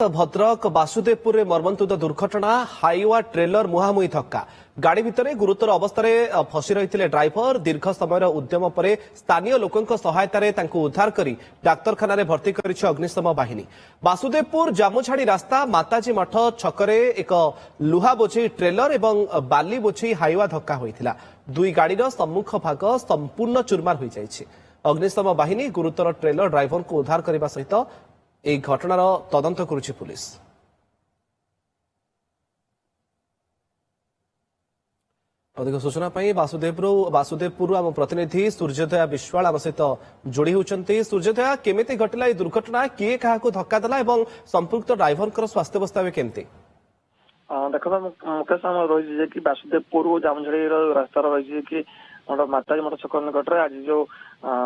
भद्रक बासुदेवपुर में मर्मन्तुद दुर्घटना Hyva trailer मुहांमुही धक्का गाड़ी भितर गुरुतर अवस्था फसी रही ड्राइवर दीर्घ समय उद्यम पर स्थानीय लोकों सहायतार उद्धार कर डाक्तरखाना भर्ती कर अग्निशम बाहिनी। बासुदेवपुर जामुछाड़ी रास्ता माताजी मठ छकरे एक लुहा बोझे ट्रेलर एवं बाली बोझे हाईवा धक्का होता दुई गाड़ीर सम्मुख भाग संपूर्ण चूरमार हो जाए। अग्निशम बाहिनी गुरुतर ट्रेलर ड्राइवर को उद्धार करने सहित এই ঘটনার তদন্ত করছে পুলিশ। अधिक सूचना बासुदेवपुर आम प्रतिनिधि सूर्योदया विश्वाल आम सहित जोड़ी होती। सूर्योदया केमिति घटिला ये दुर्घटना किए क्या धक्का देला और संपुक्त ड्राइवर स्वास्थ्य अवस्था केमती देख मुकेश रही कि बासुदेवपुर जामुझड़ी रास्ता रही कि माताजी मठ छक निकट आज जो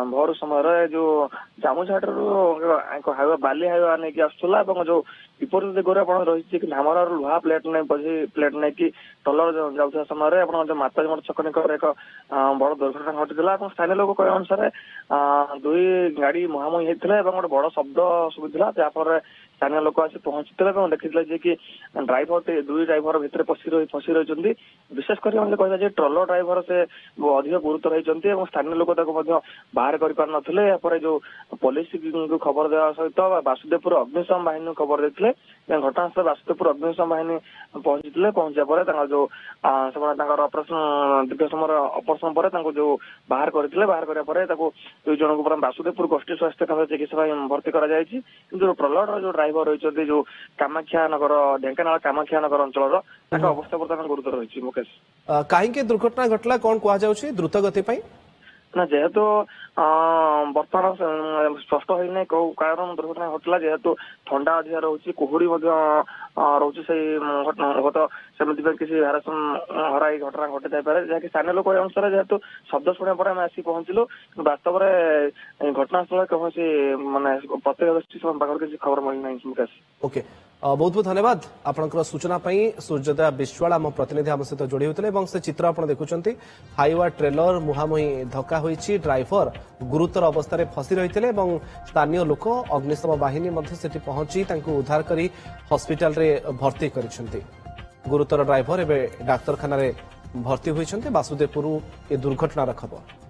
भोर समय जो जामुझाड़ हाईवा बाली हाईवा नहीं आसूला जो विपरीत दिगरे रही कि धामर लुहा प्लेट नहीं कि टलर जाऊा समय जो माताजी मठ छक निकट एक बड़ दुर्घटना घटी स्थानीय लोक कह अनुसार दुई गाड़ी मुहांमुही होते गोटे बड़ शब्द शुभुला जहाँफल स्थानीय लोक आसी पहुंची देखी कि ड्राइवर दुई ड्राइवर भितर फसी रही विशेषकर कहला ट्रलर ड्राइवर से अधिक गुरुतर होती स्थानीय लोक बाहर कर जो पुलिस को खबर देवा सहित बासुदेवपुर अग्निशम बाहिनी खबर देते घटनास्थल बासुदेवपुर अग्निशम बाहिनी पहुंची पहुंचा जो ऑपरेशन दीर्घ समय ऑपरेशन पर जो बाहर करते बाहर कराया दुई जन को बासुदेवपुर गोष्ठी स्वास्थ्य केन्द्र चिकित्सा भर्ती कर ट्रलर जो ड्राइवर रही जो कामाख्या नगर ढेंकानाल कामाख्या नगर अंचल अवस्था बर्तमान गुरुतर रही। मुकेश कहीं दुर्घटना घटला कौन कहुच्छे द्रुत गति ना जेहेतु बर्तमान स्पष्ट होना कौ कारण दुर्घटना घटला जेहेतु ठंडा अधिक रोचे कुहुड़ी रोचे सेमती किसी हरा घटना घटी थाई जहाँकि स्थानीय लोक अनुसार जेहेतु शब्द शुणा पर आसी पहुंचलु वास्तव में घटनास्थल कौन मानने प्रत्येक किसी खबर मिलना। मुकेश ओके बहुत बहुत धन्यवाद आपनकर सूचना सूर्योदया विश्वाल आम प्रतिनिधि आम सहित जोड़ी होते से चित्र आप देखुं हाईवा ट्रेलर मुहांमुही धक्का होईछि ड्राइवर गुरुतर अवस्था फसी रही स्थानीय लोक अग्निशम बाहिनी पहुंची उद्धार कर हॉस्पिटल रे भर्ती कर गुरुतर ड्राइवर एवं डाक्तरखाना भर्ती होती। बासुदेवपुर ए दुर्घटनार खबर।